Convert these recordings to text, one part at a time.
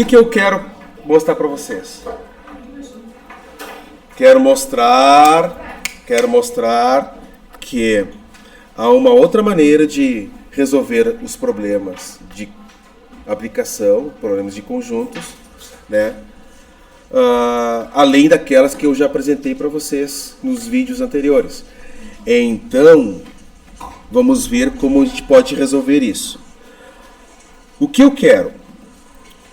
que eu quero mostrar para vocês? Quero mostrar que há uma outra maneira de resolver os problemas de aplicação, problemas de conjuntos, né? Além daquelas que eu já apresentei para vocês nos vídeos anteriores. Então, vamos ver como a gente pode resolver isso. O que eu quero?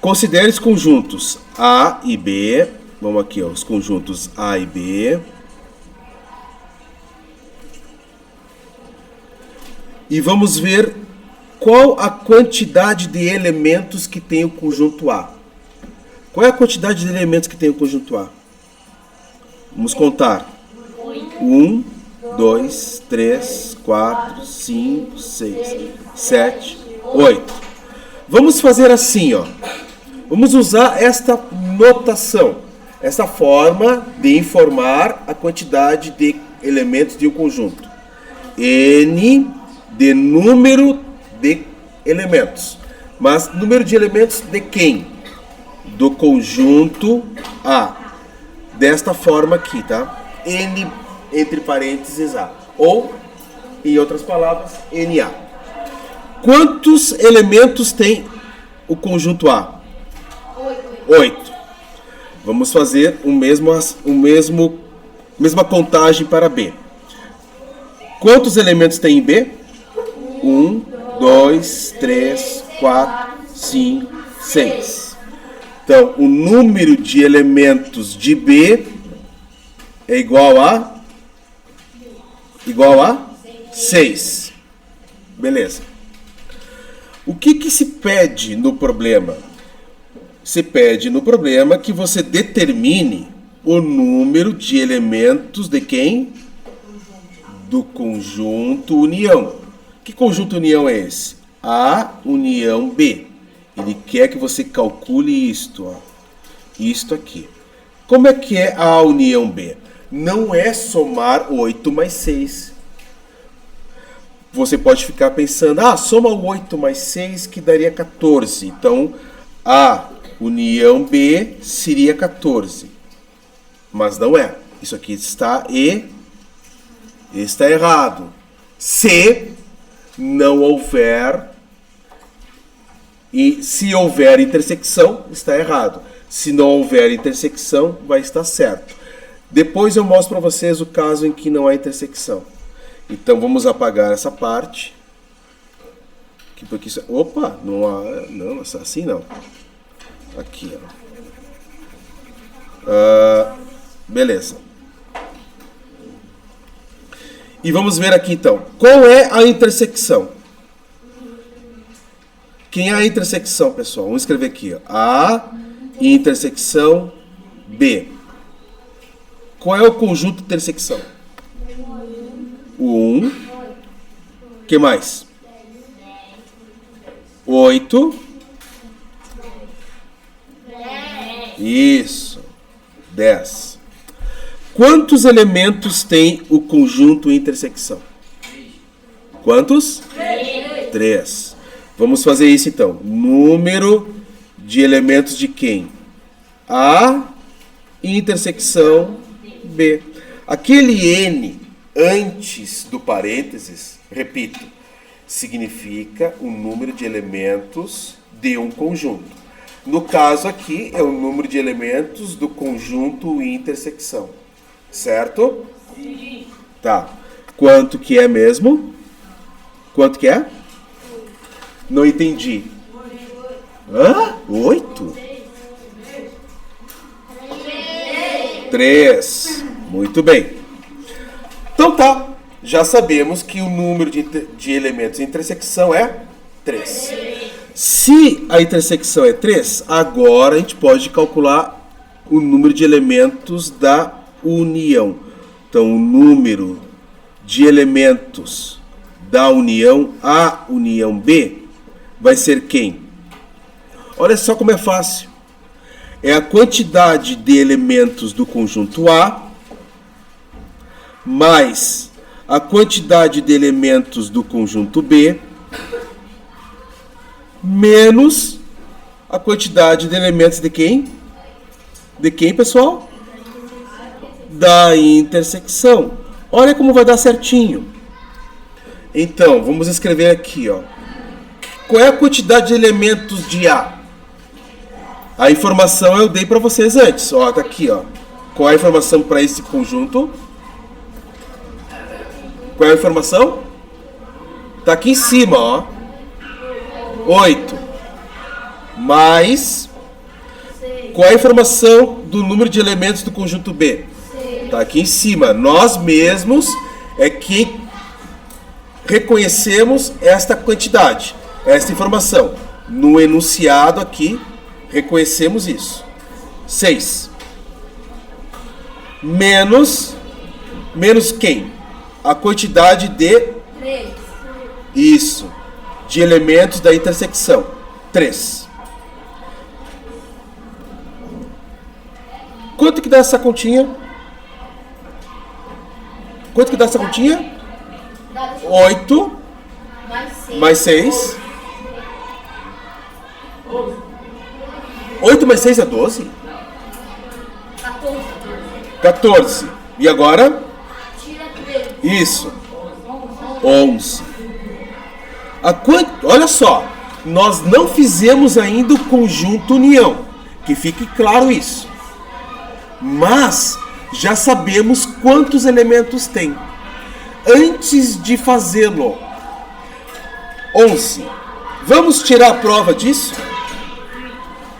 Considere os conjuntos A e B. Vamos aqui, ó, os conjuntos A e B. E vamos ver qual a quantidade de elementos que tem o conjunto A. Qual é a quantidade de elementos que tem o conjunto A? Vamos contar. 1, 2, 3, 4, 5, 6, 7, 8. Vamos fazer assim, ó. Vamos usar esta notação, essa forma de informar a quantidade de elementos de um conjunto. N de número de elementos. Mas número de elementos de quem? Do conjunto A. Desta forma aqui, tá? N entre parênteses A. Ou, em outras palavras, NA. Quantos elementos tem o conjunto A? 8. Vamos fazer mesma contagem para B. Quantos elementos tem em B? 1, 2, 3, 4, 5, 6. Então, o número de elementos de B é igual a 6. Beleza. O que se pede no problema? Se pede no problema que você determine o número de elementos de quem? Do conjunto união. Que conjunto união é esse? A união B. Ele quer que você calcule isto, ó. Isto aqui. Como é que é A união B? Não é somar 8 mais 6. Você pode ficar pensando, soma 8 mais 6 que daria 14. Então, A união B seria 14. Mas não é. Isso aqui está errado. Se não houver, e se houver intersecção, está errado. Se não houver intersecção, vai estar certo. Depois eu mostro para vocês o caso em que não há intersecção. Então vamos apagar essa parte. Porque isso, opa, não há, não, assim não. Aqui, ó. Beleza. E vamos ver aqui então. Qual é a intersecção? Quem é a intersecção, pessoal? Vamos escrever aqui, ó. A e intersecção B. Qual é o conjunto de intersecção? O 1. O que mais? 8. Isso. 10. Quantos elementos tem o conjunto intersecção? Quantos? 3. Vamos fazer isso então. Número de elementos de quem? A e intersecção B. Aquele N antes do parênteses, repito, significa o número de elementos de um conjunto. No caso aqui, é o número de elementos do conjunto intersecção. Certo? Sim. Tá. Quanto que é mesmo? Quanto que é? Não entendi. 8? 3. Muito bem. Então tá. Já sabemos que o número de elementos em intersecção é 3. Se a intersecção é 3, agora a gente pode calcular o número de elementos da união. Então, o número de elementos da união A união B vai ser quem? Olha só como é fácil. É a quantidade de elementos do conjunto A mais a quantidade de elementos do conjunto B menos a quantidade de elementos de quem? De quem, pessoal? Da intersecção. Olha como vai dar certinho. Então, vamos escrever aqui, ó. Qual é a quantidade de elementos de A? A informação eu dei para vocês antes. Ó, tá aqui, ó. Qual é a informação para esse conjunto? Qual é a informação? Tá aqui em cima, ó. 8. Mais. Qual é a informação do número de elementos do conjunto B? Tá aqui em cima. Nós mesmos é que reconhecemos esta quantidade, esta informação. No enunciado aqui, reconhecemos isso. 6. Menos quem? A quantidade de... 3. Isso. De elementos da intersecção. 3. Quanto que dá essa continha? Quanto que dá essa continha? 8 mais 6. 8 mais 6 é 12? 14. E agora? Tira 3. Isso. 11. Olha só. Nós não fizemos ainda o conjunto união. Que fique claro isso. Mas já sabemos quantos elementos tem. Antes de fazê-lo, 11. Vamos tirar a prova disso?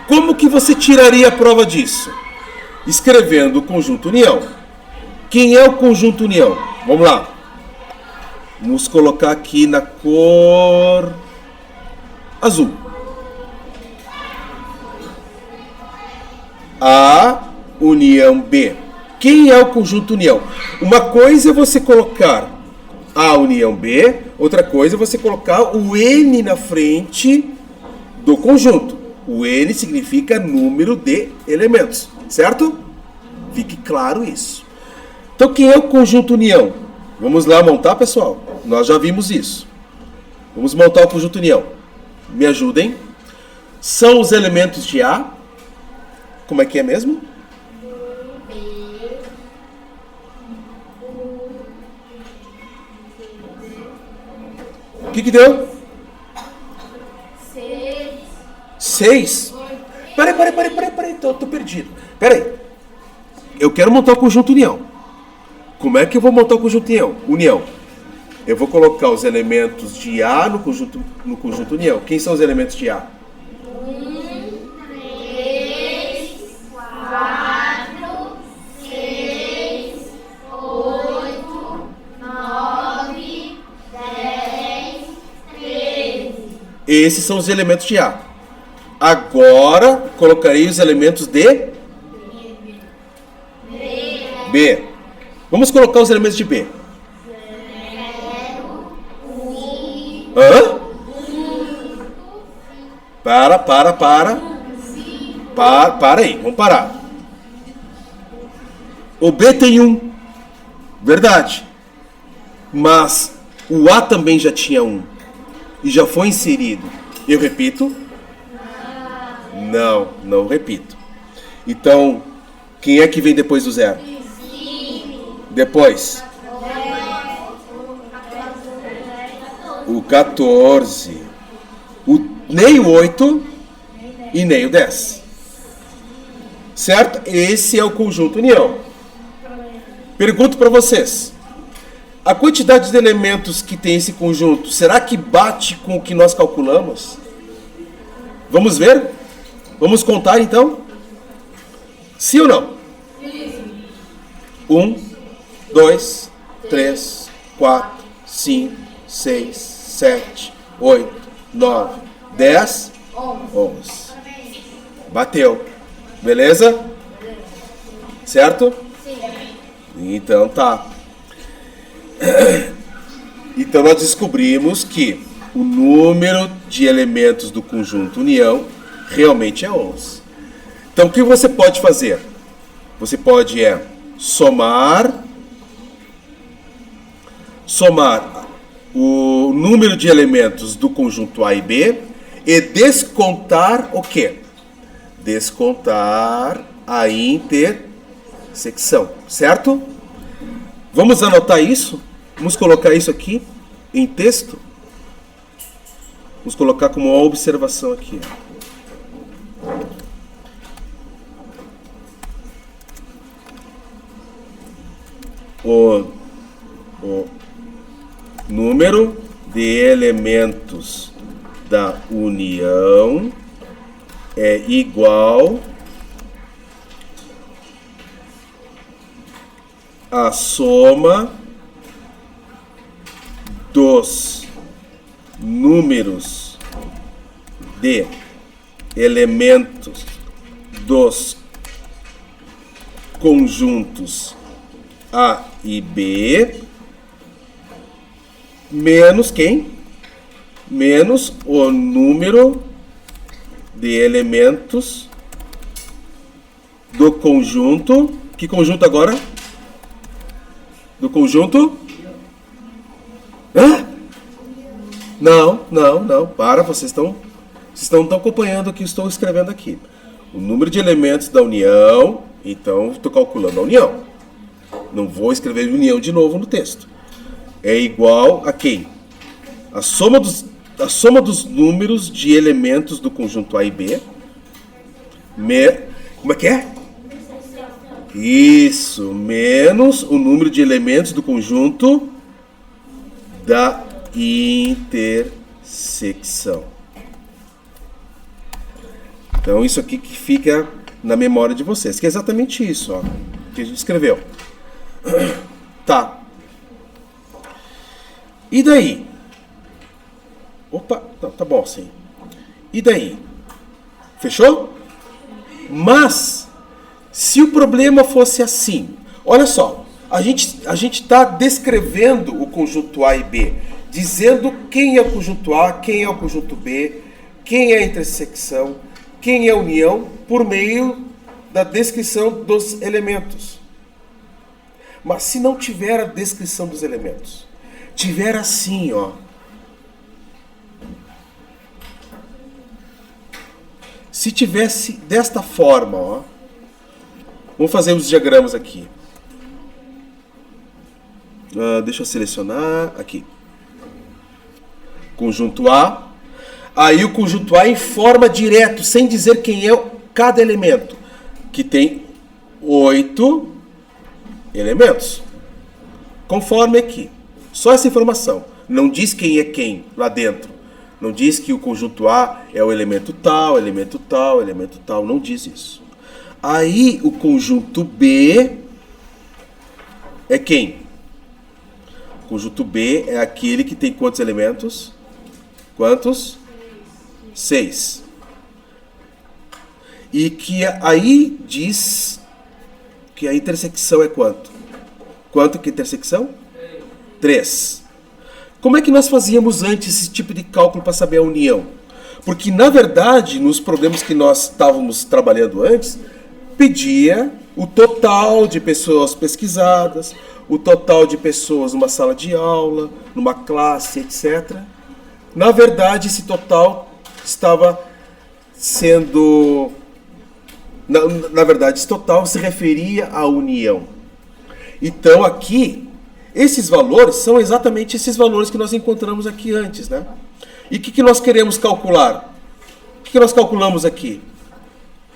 Como que você tiraria a prova disso? Escrevendo o conjunto união. Quem é o conjunto união? Vamos lá. Vamos colocar aqui na cor azul. A união B. Quem é o conjunto união? Uma coisa é você colocar A união B, outra coisa é você colocar o N na frente do conjunto. O N significa número de elementos, certo? Fique claro isso. Então, quem é o conjunto união? Vamos lá montar, pessoal? Nós já vimos isso. Vamos montar o conjunto união. Me ajudem. São os elementos de A. Como é que é mesmo? O que deu? 6. Peraí, tô perdido. Peraí. Eu quero montar o conjunto união. Como é que eu vou montar o conjunto união? Eu vou colocar os elementos de A no conjunto união. Quem são os elementos de A? 3, 4, 6, 8, 9, 10, 13. Esses são os elementos de A. Agora, colocarei os elementos de B. Vamos colocar os elementos de B. Hã? Para aí, vamos parar. O B tem 1. Verdade. Mas o A também já tinha 1. E já foi inserido. Eu repito? Não repito. Então, quem é que vem depois do 0? Depois? O 14. Nem o 8 e nem o 10. Certo? Esse é o conjunto união. Pergunto para vocês. A quantidade de elementos que tem esse conjunto, será que bate com o que nós calculamos? Vamos ver? Vamos contar então? Sim ou não? 1, 2, 3, 4, 5, 6, 7, 8, 9, 10, 11. Bateu. Beleza? Certo? Sim. Então tá. Então nós descobrimos que o número de elementos do conjunto união realmente é 11. Então o que você pode fazer? Você pode somar o número de elementos do conjunto A e B e descontar o quê? descontar a intersecção, certo? Vamos anotar isso? Vamos colocar isso aqui em texto? Vamos colocar como uma observação aqui. O número de elementos da união é igual à soma dos números de elementos dos conjuntos A e B menos quem? Menos o número de elementos do conjunto. Que conjunto agora? Do conjunto? Hã? Não. Para, vocês não estão acompanhando o que estou escrevendo aqui. O número de elementos da união, então estou calculando a união. Não vou escrever união de novo no texto. É igual a quem? A soma dos números de elementos do conjunto A e B. Como é que é? Isso, menos o número de elementos do conjunto da intersecção. Então isso aqui que fica na memória de vocês, que é exatamente isso, ó, que a gente escreveu. Tá. E daí? Opa, tá bom, sim. E daí? Fechou? Mas, se o problema fosse assim, olha só, a gente está descrevendo o conjunto A e B, dizendo quem é o conjunto A, quem é o conjunto B, quem é a intersecção, quem é a união, por meio da descrição dos elementos. Mas se não tiver a descrição dos elementos, tiver assim, ó. Se tivesse desta forma, ó. Vamos fazer os diagramas aqui. Deixa eu selecionar aqui. Conjunto A. Aí o conjunto A em forma direto, sem dizer quem é cada elemento. Que tem 8 elementos. Conforme aqui. Só essa informação. Não diz quem é quem lá dentro. Não diz que o conjunto A é o elemento tal, elemento tal, elemento tal. Não diz isso. Aí o conjunto B é quem? O conjunto B é aquele que tem quantos elementos? Quantos? 6. E que aí diz que a intersecção é quanto? Quanto que é a intersecção? 3. Como é que nós fazíamos antes esse tipo de cálculo para saber a união? Porque, na verdade, nos problemas que nós estávamos trabalhando antes, pedia o total de pessoas pesquisadas, o total de pessoas numa sala de aula, numa classe, etc. Na verdade, esse total estava sendo... Na verdade, esse total se referia à união. Então, aqui, esses valores são exatamente esses valores que nós encontramos aqui antes, né? E o que nós queremos calcular? O que nós calculamos aqui?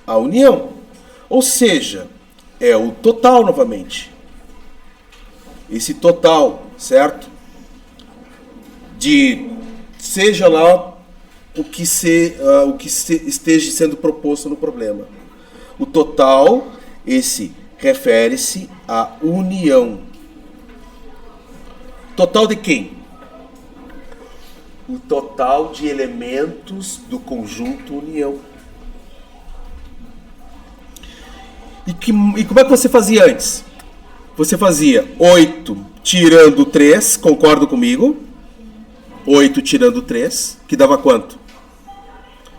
A união. Ou seja, é o total novamente. Esse total, certo? De seja lá o que esteja sendo proposto no problema. O total, esse refere-se à união. Total de quem? O total de elementos do conjunto união. E como é que você fazia antes? Você fazia 8 tirando 3, concorda comigo? 8 tirando 3, que dava quanto?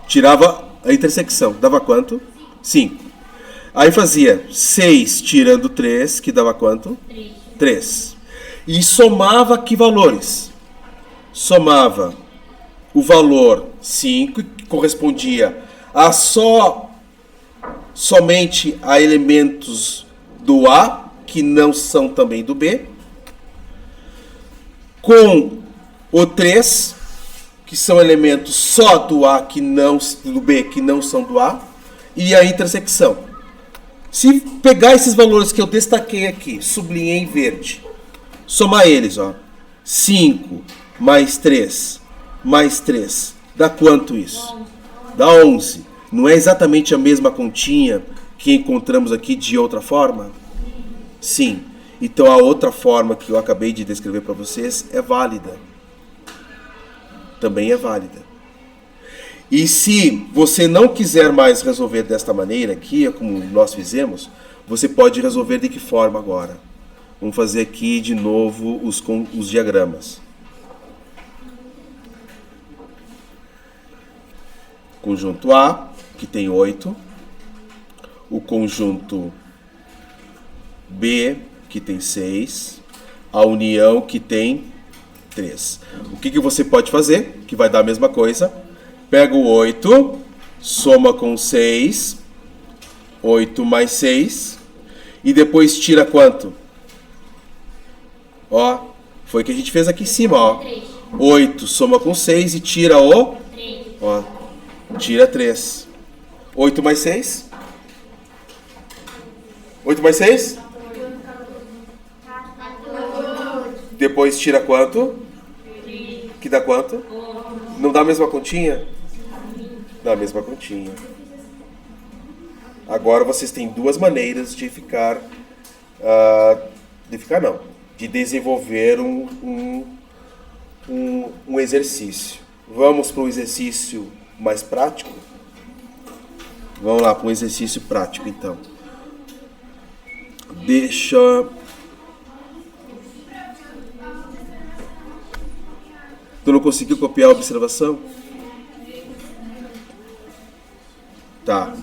Tirava a intersecção, dava quanto? 5. Aí fazia 6 tirando 3, que dava quanto? 3. E somava que valores? Somava o valor 5, que correspondia a só somente a elementos do A, que não são também do B, com o 3, que são elementos só do A, do B, que não são do A, e a intersecção. Se pegar esses valores que eu destaquei aqui, sublinhei em verde, somar eles, ó, 5 mais 3 mais 3, dá quanto isso? Dá 11. Não é exatamente a mesma continha que encontramos aqui de outra forma? Sim. Então a outra forma que eu acabei de descrever para vocês é válida. Também é válida. E se você não quiser mais resolver desta maneira aqui, como nós fizemos, você pode resolver de que forma agora? Vamos fazer aqui de novo os diagramas. Conjunto A, que tem 8. O conjunto B, que tem 6. A união, que tem 3. O que você pode fazer? Que vai dar a mesma coisa. Pega o 8, soma com 6. 8 mais 6. E depois tira quanto? Ó, foi o que a gente fez aqui em cima, ó. 8 soma com 6 e tira o... 3. Ó, tira 3. 8 mais 6? 8 mais 6? 14. Depois tira quanto? Que dá quanto? Não dá a mesma continha? Dá a mesma continha. Agora vocês têm duas maneiras de ficar... de desenvolver um exercício. Vamos para um exercício mais prático? Vamos lá para um exercício prático, então. Tu não conseguiu copiar a observação? Tá.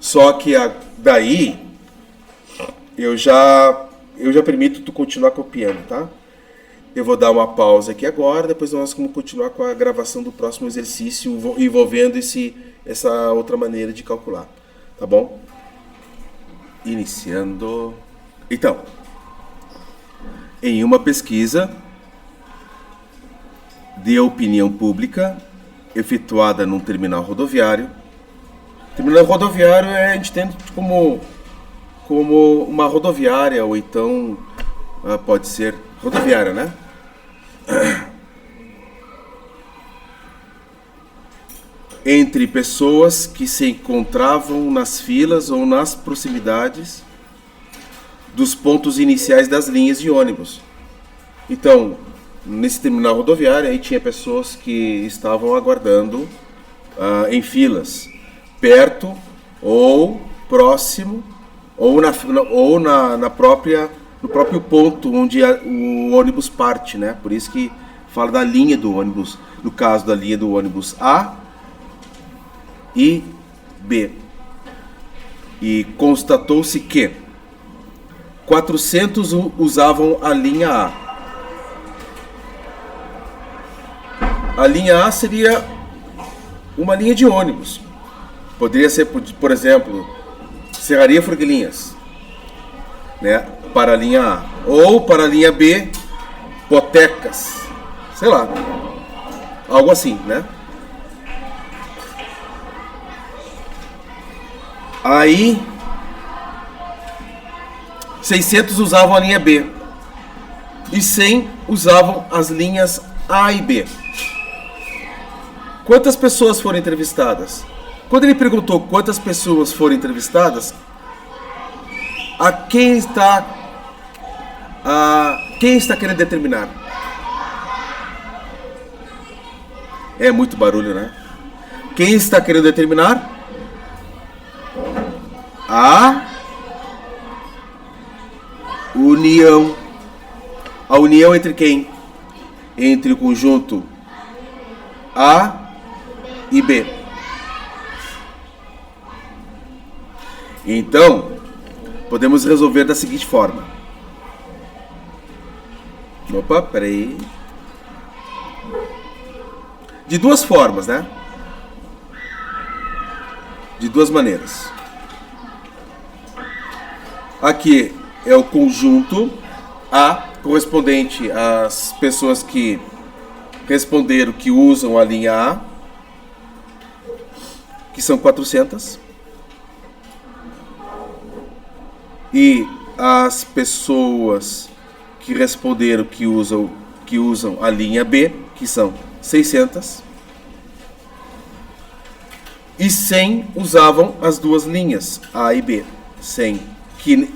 Só que daí eu já permito tu continuar copiando, tá? Eu vou dar uma pausa aqui agora, depois nós vamos continuar com a gravação do próximo exercício envolvendo essa outra maneira de calcular, tá bom? Iniciando. Então, em uma pesquisa de opinião pública efetuada num terminal rodoviário. Terminal rodoviário a gente entende como uma rodoviária, ou então pode ser rodoviária, né? Entre pessoas que se encontravam nas filas ou nas proximidades dos pontos iniciais das linhas de ônibus. Então, nesse terminal rodoviário, aí tinha pessoas que estavam aguardando em filas, perto ou próximo, ou no próprio ponto onde o ônibus parte, né? Por isso que fala da linha do ônibus, no caso da linha do ônibus A e B. E constatou-se que 400 usavam a linha A. A linha A seria uma linha de ônibus. Poderia ser, por exemplo, Serraria Forquilinhas, né? Para a linha A. Ou para a linha B, Botecas. Sei lá. Algo assim, né? Aí 600 usavam a linha B e 100 usavam as linhas A e B. Quantas pessoas foram entrevistadas? Quando ele perguntou quantas pessoas foram entrevistadas, quem está querendo determinar? É muito barulho, né? Quem está querendo determinar? A união. A união entre quem? Entre o conjunto A e B. Então, podemos resolver da seguinte forma. Opa, peraí. De duas formas, né? de duas maneiras. Aqui é o conjunto A, correspondente às pessoas que responderam que usam a linha A, que são 400. E as pessoas que responderam que usam a linha B, que são 600. E 100 usavam as duas linhas, A e B. 100, que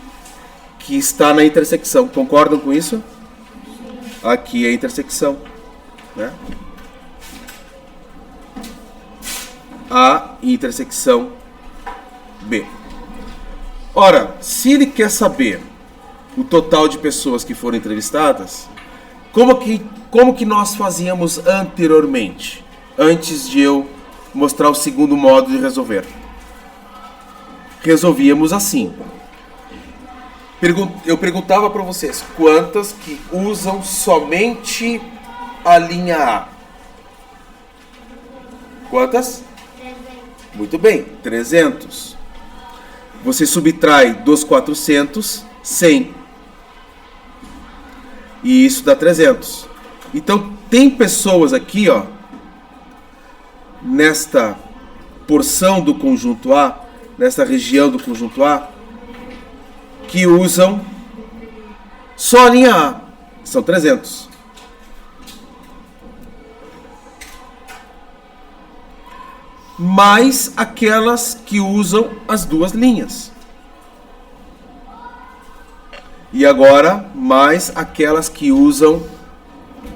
está na intersecção. Concordam com isso? Aqui é a intersecção, né? A intersecção B. Ora, se ele quer saber o total de pessoas que foram entrevistadas, como que nós fazíamos anteriormente, antes de eu mostrar o segundo modo de resolver? Resolvíamos assim. Eu perguntava para vocês quantas que usam somente a linha A. Quantas? 300. Muito bem, 300. Você subtrai dos 400, 100. E isso dá 300. Então, tem pessoas aqui, ó, nesta porção do conjunto A, nesta região do conjunto A, que usam só a linha A. São 300. Mais aquelas que usam as duas linhas. E agora, mais aquelas que usam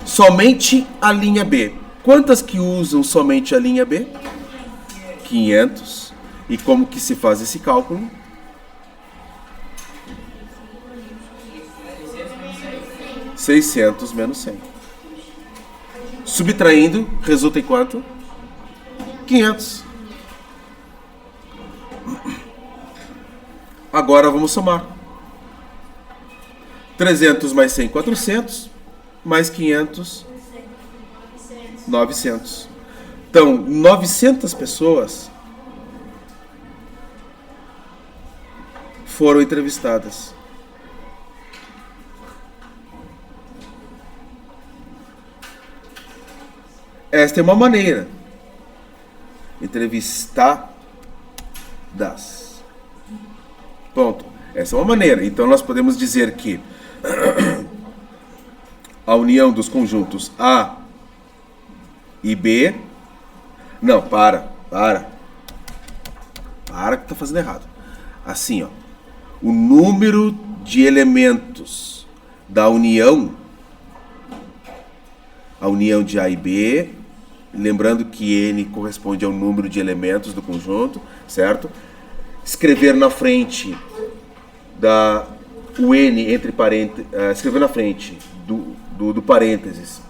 somente a linha B. Quantas que usam somente a linha B? 500. E como que se faz esse cálculo? 600 menos 100. Subtraindo, resulta em quanto? 500. Agora vamos somar. 300 mais 100, 400. Mais 500, 900. Então, 900 pessoas foram entrevistadas. Esta é uma maneira. Entrevistadas. Ponto. Essa é uma maneira. Então nós podemos dizer que a união dos conjuntos A e B. Não, para que tá fazendo errado. Assim, ó. O número de elementos da união, a união de A e B, lembrando que N corresponde ao número de elementos do conjunto, certo? Escrever na frente o N entre parênteses, escrever na frente do parênteses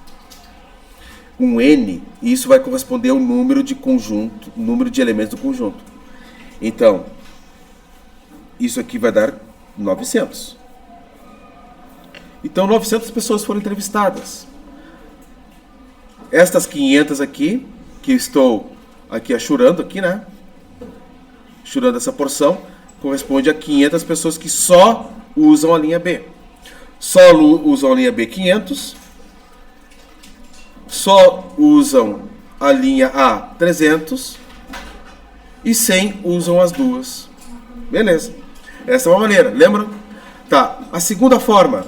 um N, e isso vai corresponder ao número de conjunto, número de elementos do conjunto. Então, isso aqui vai dar 900. Então, 900 pessoas foram entrevistadas. Estas 500 aqui, que estou aqui achurando aqui, né? Achurando essa porção, corresponde a 500 pessoas que só usam a linha B. Só usam a linha B 500. Só usam a linha A 300. E 100 usam as duas. Beleza. Essa é uma maneira, lembram? Tá, a segunda forma.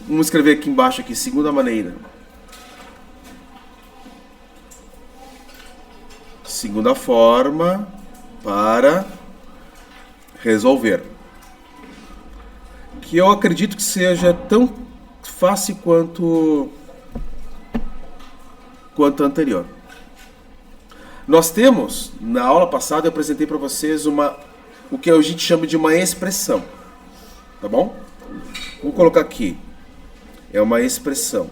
Vamos escrever aqui embaixo, aqui, segunda maneira. Segunda forma para resolver. Que eu acredito que seja tão fácil quanto a anterior. Nós temos, na aula passada eu apresentei para vocês o que a gente chama de uma expressão. Tá bom? Vou colocar aqui. É uma expressão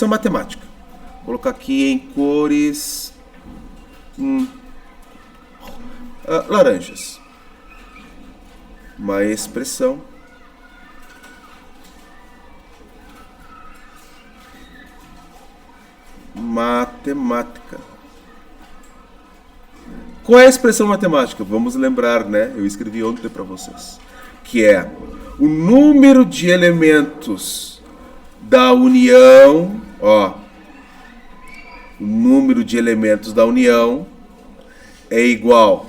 matemática. Vou colocar aqui em cores laranjas. Uma expressão matemática Qual é a expressão matemática? Vamos lembrar, né? Eu escrevi ontem para vocês. Que é o número de elementos da união, ó. O número de elementos da união é igual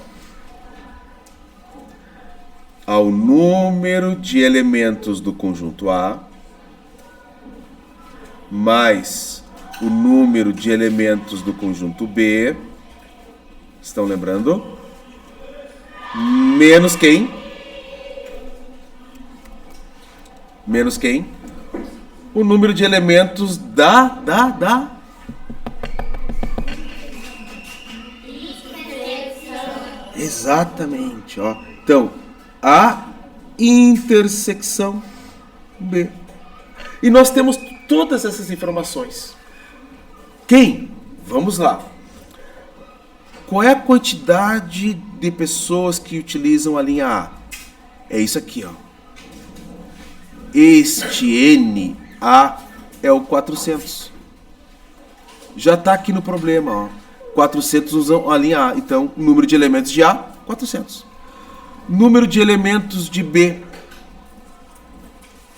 ao número de elementos do conjunto A mais o número de elementos do conjunto B. Estão lembrando? Menos quem? Menos quem? O número de elementos da Exatamente, ó. Então, a intersecção B. E nós temos todas essas informações. Quem? Vamos lá. Qual é a quantidade de pessoas que utilizam a linha A? É isso aqui, ó. Este N, A, é o 400. Já está aqui no problema, ó. 400 usam a linha A. Então, número de elementos de A, 400. Número de elementos de B.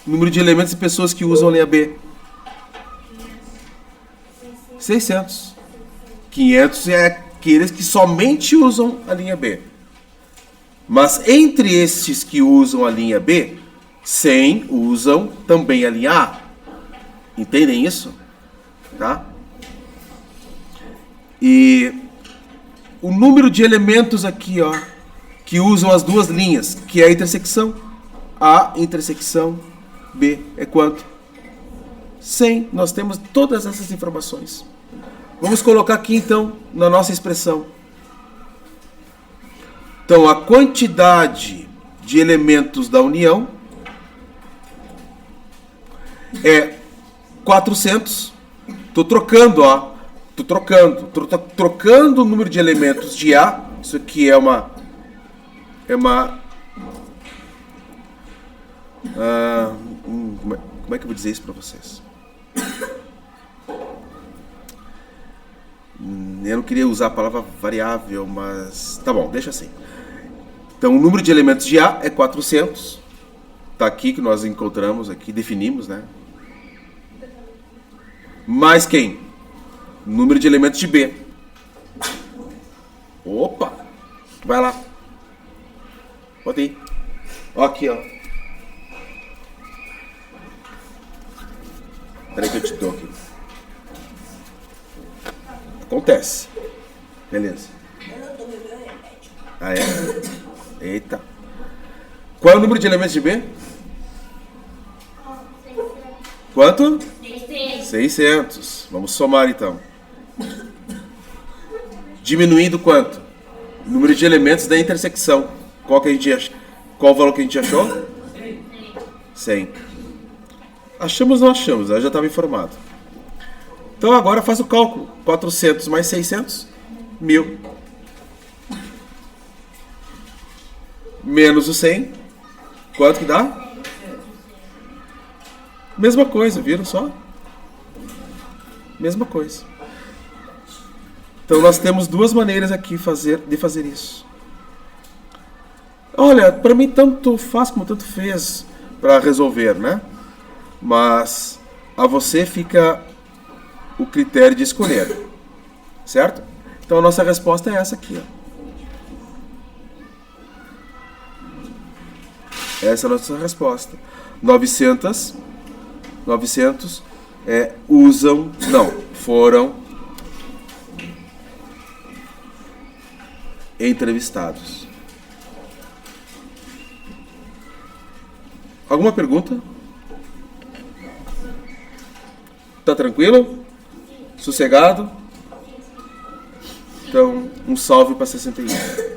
Número de elementos de pessoas que usam a linha B. 600. 500 é aqueles que somente usam a linha B. Mas entre esses que usam a linha B, 100 usam também a linha A. Entendem isso? Tá? E o número de elementos aqui, ó, que usam as duas linhas, que é a intersecção A, intersecção B, é quanto? 100. Nós temos todas essas informações. Vamos colocar aqui, então, na nossa expressão. Então, a quantidade de elementos da união é 400. Estou trocando, ó. Estou trocando o número de elementos de A. Isso aqui é uma como é que eu vou dizer isso para vocês? Eu não queria usar a palavra variável, mas tá bom, deixa assim. Então, o número de elementos de A é 400. Tá aqui que nós encontramos aqui, definimos, né? Mais quem? O número de elementos de B. Opa! Vai lá. Pode ir. Ó aqui, ó. Peraí que eu te dou aqui. Acontece. Beleza. Ah, é? Eita. Qual é o número de elementos de B? Quanto? 600. Vamos somar então. Diminuindo quanto? O número de elementos da intersecção. Qual o valor que a gente achou? 100. Achamos ou não achamos? Eu já estava informado. Então agora faz o cálculo. 400 mais 600, 1000. Menos o 100. Quanto que dá? Mesma coisa, viram só? Mesma coisa. Então nós temos duas maneiras aqui de fazer isso. Olha, para mim tanto faz como tanto fez para resolver, né? Mas a você fica o critério de escolher, certo? Então a nossa resposta é essa aqui, ó. Essa é a nossa resposta. 900 foram entrevistados. Alguma pergunta? Tá tranquilo? Sossegado? Então, um salve para 61.